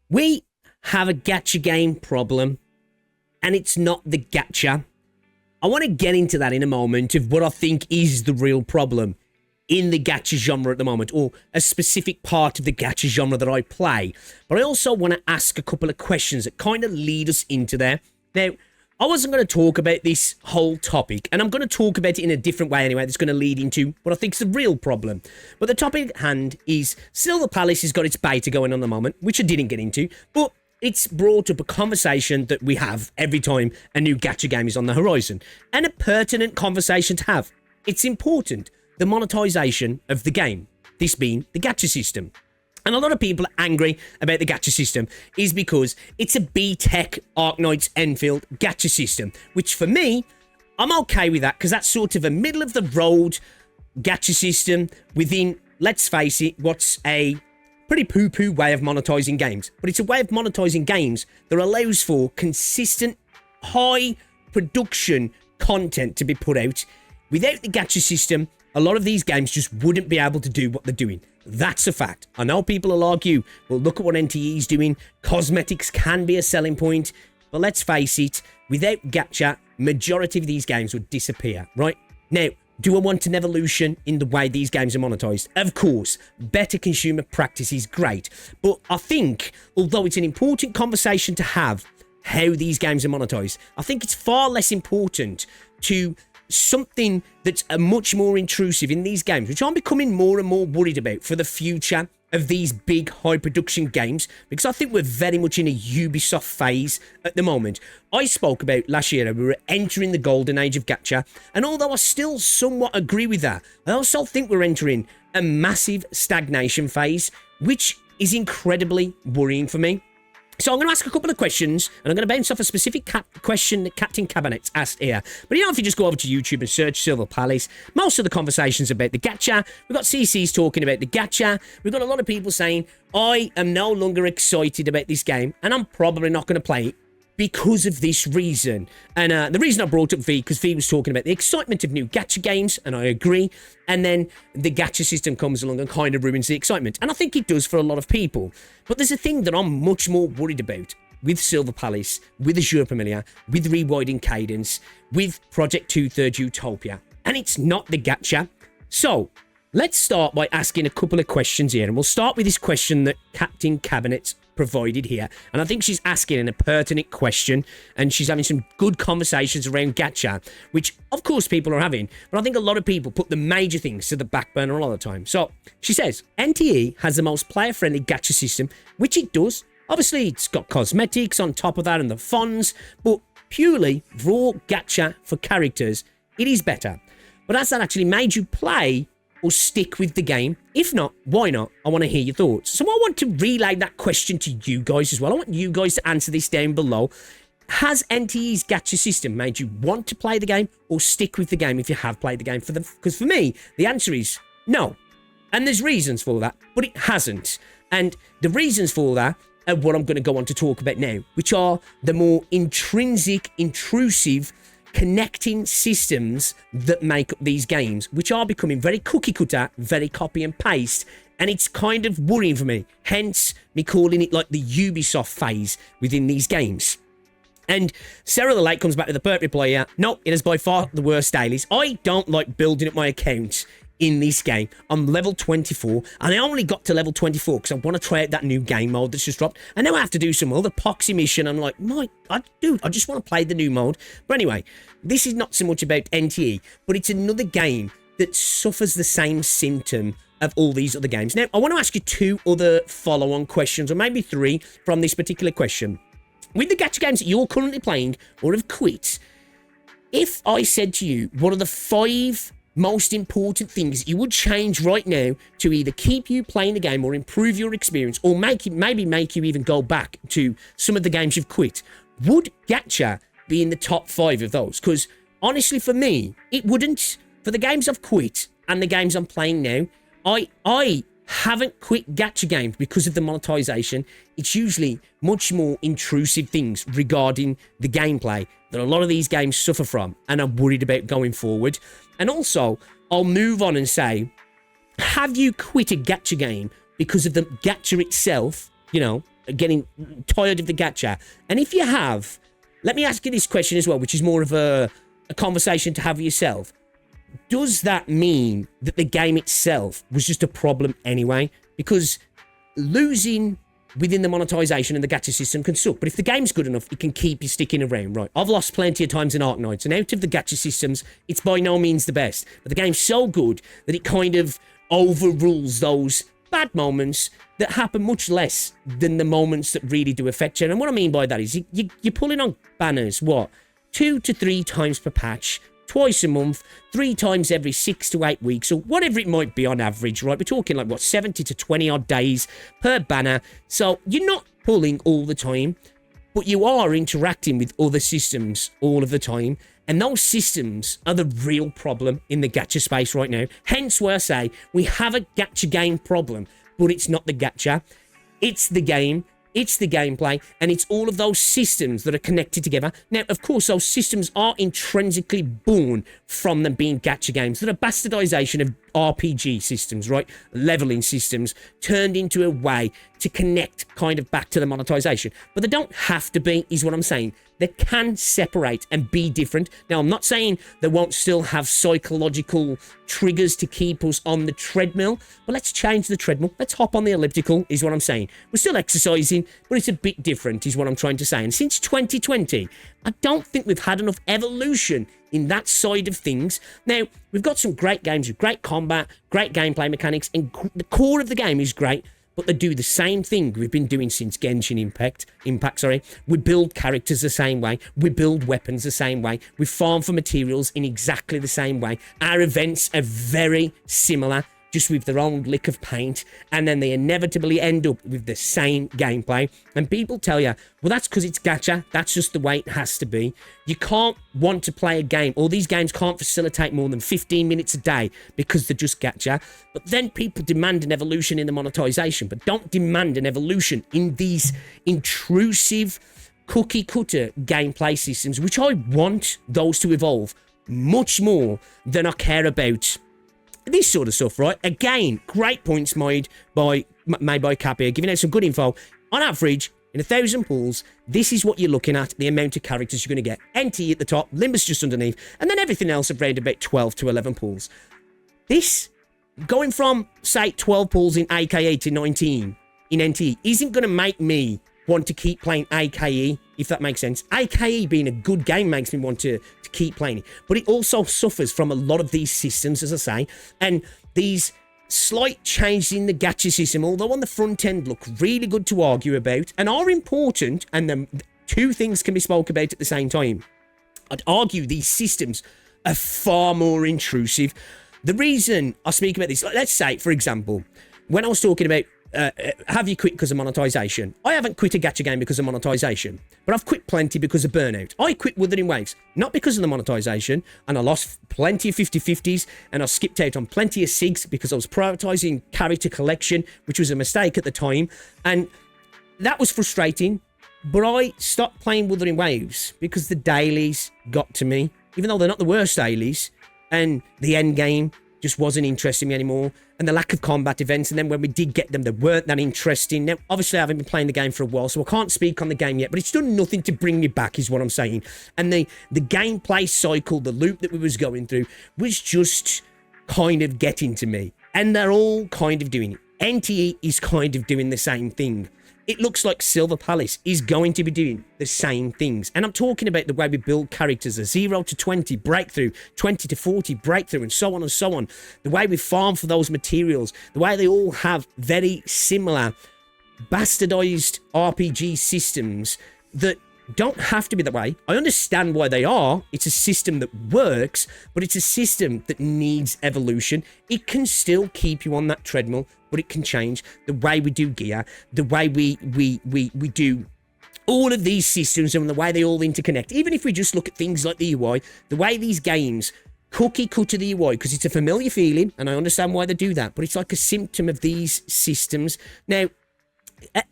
We have a gacha game problem, and it's not the gacha. I want to get into that in a moment of what I think is the real problem in the gacha genre at the moment, or a specific part of the gacha genre that I play. But I also want to ask a couple of questions that kind of lead us into there. Now, I wasn't going to talk about this whole topic, and I'm going to talk about it in a different way anyway. That's going to lead into what I think is the real problem. But the topic at hand is Silver Palace has got its beta going on at the moment, which I didn't get into, but it's brought up a conversation that we have every time a new gacha game is on the horizon, and a pertinent conversation to have. It's important. The monetization of the game, this being the gacha system. And a lot of people are angry about the gacha system is because it's a B-Tech Arknights Enfield gacha system, which for me, I'm okay with that because that's sort of a middle-of-the-road gacha system within, let's face it, what's a pretty poo-poo way of monetizing games. But it's a way of monetizing games that allows for consistent, high-production content to be put out. Without the gacha system, a lot of these games just wouldn't be able to do what they're doing. That's a fact. I know people will argue, well, look at what NTE is doing. Cosmetics can be a selling point. But let's face it, without gacha, majority of these games would disappear, right? Now, do I want an evolution in the way these games are monetized? Of course. Better consumer practice is great. But I think, although it's an important conversation to have, how these games are monetized, I think it's far less important to something that's a much more intrusive in these games, which I'm becoming more and more worried about for the future of these big high production games, because I think we're very much in a Ubisoft phase at the moment. I spoke about last year we were entering the golden age of gacha, and although I still somewhat agree with that, I also think we're entering a massive stagnation phase, which is incredibly worrying for me. So I'm going to ask a couple of questions, and I'm going to bounce off a specific question that Captain Cabinet's asked here. But you know, if you just go over to YouTube and search Silver Palace, most of the conversations about the gacha, we've got CCs talking about the gacha, we've got a lot of people saying, I am no longer excited about this game, and I'm probably not going to play it because of this reason. And the reason I brought up V, because V was talking about the excitement of new gacha games, and I agree. And then the gacha system comes along and kind of ruins the excitement. And I think it does for a lot of people. But there's a thing that I'm much more worried about with Silver Palace, with Azure Familiar, with Rewinding Cadence, with Project 2/3 Utopia. And it's not the gacha. So let's start by asking a couple of questions here. And we'll start with this question that Captain Cabinet provided here, and I think she's asking a pertinent question, and she's having some good conversations around gacha, which of course people are having, but I think a lot of people put the major things to the back burner a lot of the time. So she says NTE has the most player-friendly gacha system, which it does. Obviously it's got cosmetics on top of that and the funds, but purely raw gacha for characters, it is better. But has that actually made you play or stick with the game? If not, why not? I want to hear your thoughts. So I want to relay that question to you guys as well. I want you guys to answer this down below. Has NTE's gacha system made you want to play the game or stick with the game if you have played the game? Because for me, the answer is no. And there's reasons for that, but it hasn't. And the reasons for that are what I'm going to go on to talk about now, which are the more intrinsic, intrusive connecting systems that make up these games, which are becoming very cookie cutter, very copy and paste, and it's kind of worrying for me. Hence, me calling it like the Ubisoft phase within these games. And Sarah the Lake comes back with a perfect reply here. No, it is by far the worst dailies. I don't like building up my account in this game. I'm level 24, and I only got to level 24 because I want to try out that new game mode that's just dropped. And now I have to do some other poxy mission. I'm like, I just want to play the new mode. But anyway, this is not so much about NTE, but it's another game that suffers the same symptom of all these other games. Now, I want to ask you two other follow-on questions, or maybe three, from this particular question. With the gacha games that you're currently playing or have quit, if I said to you, what are the 5 most important things you would change right now to either keep you playing the game or improve your experience, or maybe make you even go back to some of the games you've quit, would gacha be in the top 5 of those? Because honestly, for me, it wouldn't. For the games I've quit and the games I'm playing now, I haven't quit gacha games because of the monetization. It's usually much more intrusive things regarding the gameplay that a lot of these games suffer from, and I'm worried about going forward. And also, I'll move on and say, have you quit a gacha game because of the gacha itself, you know, getting tired of the gacha? And if you have, let me ask you this question as well, which is more of a conversation to have with yourself. Does that mean that the game itself was just a problem anyway? Because losing within the monetization and the gacha system can suck. But if the game's good enough, it can keep you sticking around, right? I've lost plenty of times in Arknights, and out of the gacha systems, it's by no means the best. But the game's so good that it kind of overrules those bad moments that happen much less than the moments that really do affect you. And what I mean by that is you're pulling on banners, what? 2 to 3 times per patch, twice a month, 3 times every 6 to 8 weeks, or whatever it might be on average, right? We're talking like, what, 70 to 20 odd days per banner. So you're not pulling all the time, but you are interacting with other systems all of the time. And those systems are the real problem in the gacha space right now. Hence why I say we have a gacha game problem, but it's not the gacha. It's the game. It's the gameplay, and it's all of those systems that are connected together. Now, of course, those systems are intrinsically born from them being gacha games that are bastardization of RPG systems, right? Leveling systems turned into a way to connect kind of back to the monetization. But they don't have to be, is what I'm saying. They can separate and be different. Now, I'm not saying they won't still have psychological triggers to keep us on the treadmill, but let's change the treadmill. Let's hop on the elliptical, is what I'm saying. We're still exercising, but it's a bit different, is what I'm trying to say. And since 2020, I don't think we've had enough evolution in that side of things. Now, we've got some great games with great combat, great gameplay mechanics, and the core of the game is great. But they do the same thing we've been doing since Genshin Impact. We build characters the same way. We build weapons the same way. We farm for materials in exactly the same way. Our events are very similar, just with their own lick of paint, and then they inevitably end up with the same gameplay. And people tell you, well, that's because it's gacha. That's just the way it has to be. You can't want to play a game, or these games can't facilitate more than 15 minutes a day because they're just gacha. But then people demand an evolution in the monetization, but don't demand an evolution in these intrusive cookie cutter gameplay systems, which I want those to evolve much more than I care about this sort of stuff, right? Again, great points made by Cap here, giving out some good info. On average, in 1,000 pools, this is what you're looking at, the amount of characters you're going to get. NT at the top, Limbus just underneath, and then everything else around about 12 to 11 pools. This, going from, say, 12 pools in AKE to 19 in NT, isn't going to make me want to keep playing AKE, if that makes sense. AKE being a good game makes me want to keep playing it. But it also suffers from a lot of these systems, as I say, and these slight changes in the gacha system, although on the front end look really good to argue about and are important, and the two things can be spoke about at the same time. I'd argue these systems are far more intrusive. The reason I speak about this, let's say, for example, when I was talking about have you quit because of monetization? I haven't quit a gacha game because of monetization, but I've quit plenty because of burnout. I quit Wuthering Waves, not because of the monetization, and I lost plenty of 50-50s, and I skipped out on plenty of SIGs because I was prioritizing character collection, which was a mistake at the time, and that was frustrating, but I stopped playing Wuthering Waves because the dailies got to me, even though they're not the worst dailies, and the end game just wasn't interesting me anymore, and the lack of combat events, and then when we did get them, they weren't that interesting. Now, obviously, I haven't been playing the game for a while, so I can't speak on the game yet, but it's done nothing to bring me back, is what I'm saying. And the gameplay cycle, the loop that we was going through, was just kind of getting to me, and they're all kind of doing it. NTE is kind of doing the same thing. It looks like Silver Palace is going to be doing the same things. And I'm talking about the way we build characters, a 0 to 20 breakthrough, 20 to 40 breakthrough, and so on and so on. The way we farm for those materials, the way they all have very similar bastardized RPG systems that don't have to be that way. I understand why they are. It's a system that works, but it's a system that needs evolution. It can still keep you on that treadmill, but it can change the way we do gear, the way we do all of these systems and the way they all interconnect. Even if we just look at things like the UI, the way these games cookie cutter the UI, because it's a familiar feeling, and I understand why they do that, but it's like a symptom of these systems. Now,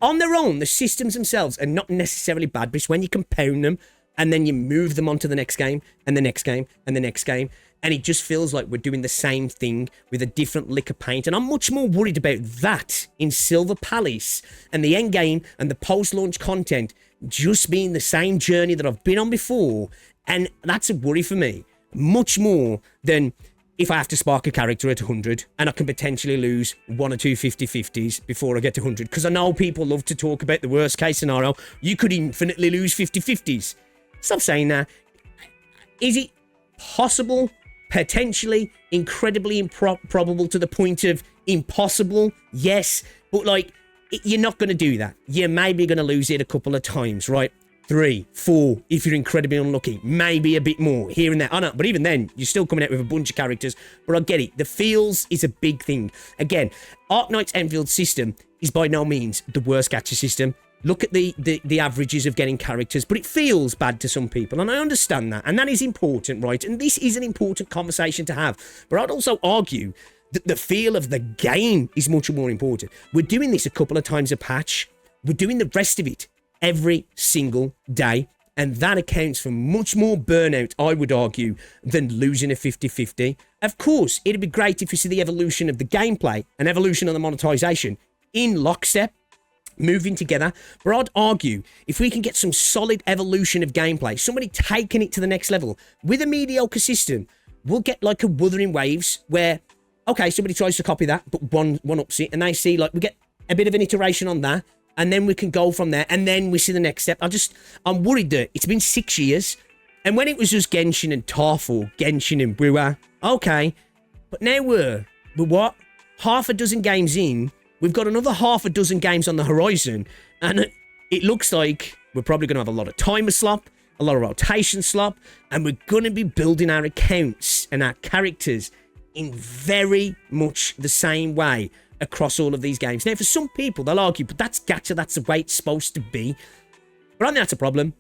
on their own, the systems themselves are not necessarily bad, but it's when you compound them and then you move them onto the next game and the next game and the next game. And it just feels like we're doing the same thing with a different lick of paint. And I'm much more worried about that in Silver Palace and the end game and the post-launch content just being the same journey that I've been on before. And that's a worry for me. Much more than if I have to spark a character at 100 and I can potentially lose 1 or 2 50-50s before I get to 100. Because I know people love to talk about the worst case scenario. You could infinitely lose 50-50s. Stop saying that. Is it possible? Potentially, incredibly improbable to the point of impossible, yes, but like, you're not going to do that. You're maybe going to lose it a couple of times, right? 3, 4, if you're incredibly unlucky, maybe a bit more here and there. I know, but even then, you're still coming out with a bunch of characters, but I get it. The feels is a big thing. Again, Arknight's Enfield system is by no means the worst gacha system. Look at the averages of getting characters, but it feels bad to some people, and I understand that, and that is important, right? And this is an important conversation to have, but I'd also argue that the feel of the game is much more important. We're doing this a couple of times a patch. We're doing the rest of it every single day, and that accounts for much more burnout, I would argue, than losing a 50-50. Of course, it'd be great if you see the evolution of the gameplay and evolution of the monetization in lockstep, moving together, but I'd argue if we can get some solid evolution of gameplay, somebody taking it to the next level with a mediocre system, we'll get like a Wuthering Waves where, okay, somebody tries to copy that, but one ups it, and they see like we get a bit of an iteration on that, and then we can go from there, and then we see the next step. I'm worried that it's been 6 years, and when it was just Genshin and Tarful, Genshin and Brewer, okay, but now we're what? Half a dozen games in. We've got another half a dozen games on the horizon, and it looks like we're probably going to have a lot of timer slop, a lot of rotation slop, and we're going to be building our accounts and our characters in very much the same way across all of these games. Now, for some people, they'll argue, but that's gacha, that's the way it's supposed to be. But I think that's a problem.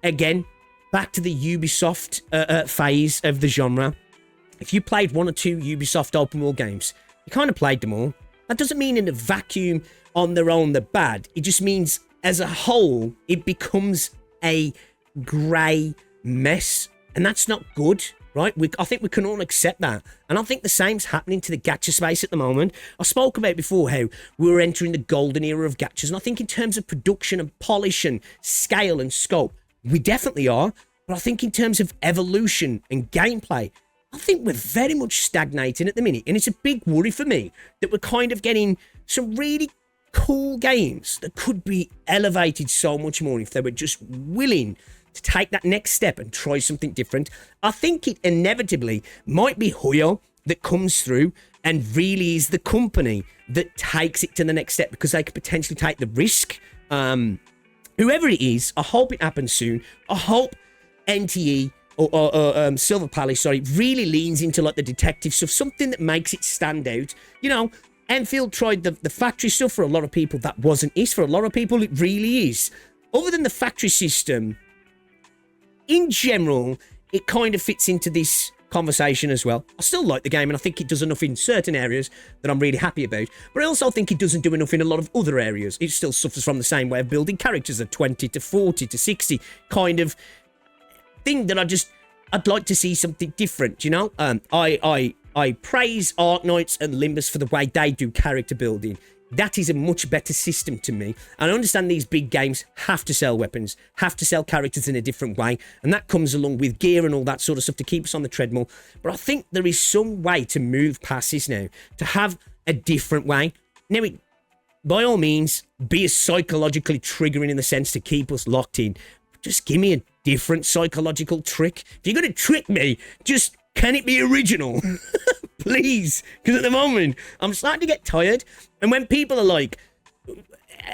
Again, back to the Ubisoft phase of the genre. If you played 1 or 2 Ubisoft open world games, you kind of played them all. That doesn't mean in a vacuum on their own they're bad. It just means as a whole, it becomes a grey mess. And that's not good, right? I think we can all accept that. And I think the same's happening to the gacha space at the moment. I spoke about before how we were entering the golden era of gachas. And I think in terms of production and polish and scale and scope, we definitely are. But I think in terms of evolution and gameplay, I think we're very much stagnating at the minute, and it's a big worry for me that we're kind of getting some really cool games that could be elevated so much more if they were just willing to take that next step and try something different. I think it inevitably might be Hoyo that comes through and really is the company that takes it to the next step because they could potentially take the risk. Whoever it is, I hope it happens soon. I hope NTE or Silver Palace, really leans into like the detective stuff, something that makes it stand out. You know, Enfield tried the factory stuff. For a lot of people, that wasn't it. For a lot of people, it really is. Other than the factory system, in general, it kind of fits into this conversation as well. I still like the game, and I think it does enough in certain areas that I'm really happy about. But I also think it doesn't do enough in a lot of other areas. It still suffers from the same way of building characters, a 20 to 40 to 60 kind of thing that I'd like to see something different, you know? I praise Arknights and Limbus for the way they do character building. That is a much better system to me. And I understand these big games have to sell weapons, have to sell characters in a different way, and that comes along with gear and all that sort of stuff to keep us on the treadmill. But I think there is some way to move past this now, to have a different way. Now, by all means, be as psychologically triggering in the sense to keep us locked in. Just give me a different psychological trick. If you're going to trick me, just can it be original? Please. Because at the moment, I'm starting to get tired. And when people are like,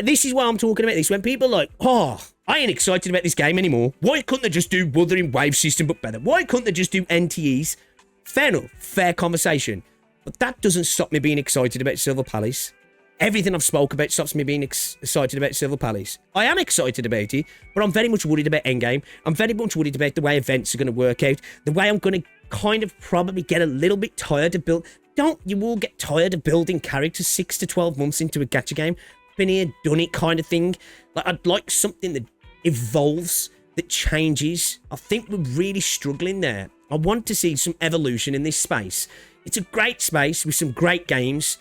this is why I'm talking about this. When people are like, oh, I ain't excited about this game anymore. Why couldn't they just do Wuthering Wave system but better? Why couldn't they just do NTEs? Fair enough. Fair conversation. But that doesn't stop me being excited about Silver Palace. Everything I've spoke about stops me being excited about Silver Palace. I am excited about it, but I'm very much worried about Endgame. I'm very much worried about the way events are going to work out. The way I'm going to kind of probably get a little bit tired of build. Don't you all get tired of building characters 6 to 12 months into a gacha game? Been here, done it kind of thing. Like, I'd like something that evolves that changes. I think we're really struggling there. I want to see some evolution in this space. It's a great space with some great games,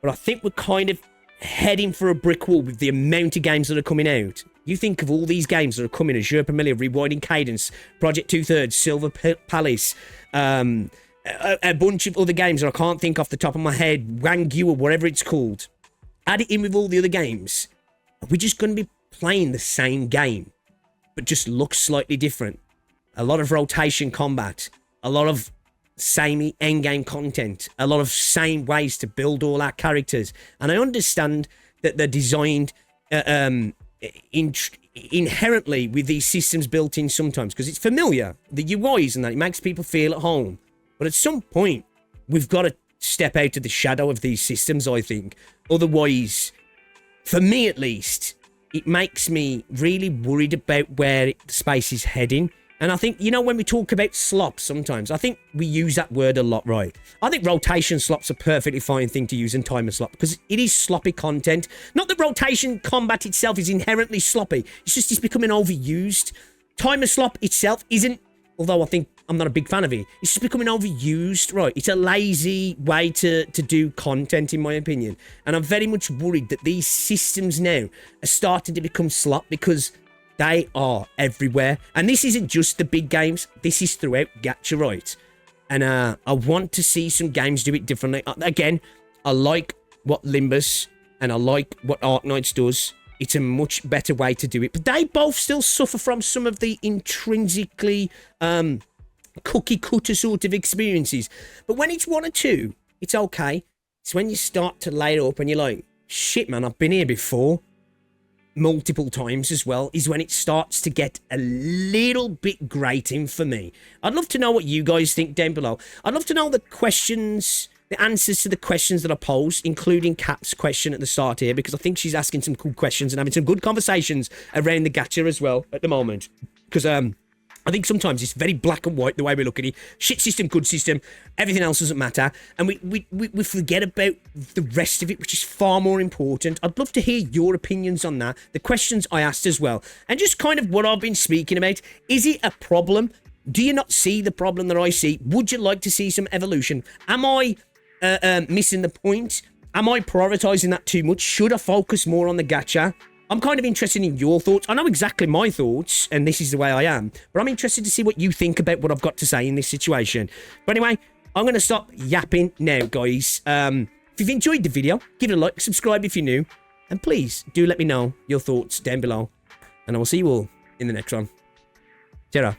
but I think we're kind of heading for a brick wall with the amount of games that are coming out. You think of all these games that are coming: Azure Familiar, Rewinding Cadence, Project 2/3, Silver Palace, a bunch of other games that I can't think off the top of my head, Wangyu or whatever it's called. Add it in with all the other games. We're just going to be playing the same game, but just looks slightly different. A lot of rotation combat, a lot of samey endgame content, a lot of same ways to build all our characters. And I understand that they're designed inherently with these systems built in sometimes because it's familiar, the UIs and that, it makes people feel at home. But at some point, we've got to step out of the shadow of these systems, I think. Otherwise, for me at least, it makes me really worried about where the space is heading. And I think, you know, when we talk about slops sometimes, I think we use that word a lot, right? I think rotation slops are a perfectly fine thing to use in timer slop because it is sloppy content. Not that rotation combat itself is inherently sloppy. It's just it's becoming overused. Timer slop itself isn't, although I think I'm not a big fan of it. It's just becoming overused, right? It's a lazy way to do content, in my opinion. And I'm very much worried that these systems now are starting to become slop because they are everywhere. And this isn't just the big games. This is throughout Gacha, right? And I want to see some games do it differently. Again, I like what Limbus and I like what Arknights does. It's a much better way to do it. But they both still suffer from some of the intrinsically cookie cutter sort of experiences. But when it's one or two, it's okay. It's when you start to lay it up and you're like, shit, man, I've been here before. Multiple times as well, is when it starts to get a little bit grating for me. I'd love to know what you guys think down below. I'd love to know the questions, the answers to the questions that I posed, including Kat's question at the start here, because I think she's asking some cool questions and having some good conversations around the gacha as well at the moment. Because I think sometimes it's very black and white the way we look at it. Shit system, good system, everything else doesn't matter. And we forget about the rest of it, which is far more important. I'd love to hear your opinions on that, the questions I asked as well, and just kind of what I've been speaking about. Is it a problem? Do you not see the problem that I see? Would you like to see some evolution? Am I missing the point? Am I prioritizing that too much? Should I focus more on the gacha? I'm kind of interested in your thoughts. I know exactly my thoughts, and this is the way I am, but I'm interested to see what you think about what I've got to say in this situation. But anyway, I'm going to stop yapping now, guys. If you've enjoyed the video, give it a like, subscribe if you're new, and please do let me know your thoughts down below. And I will see you all in the next one. Ta-ra.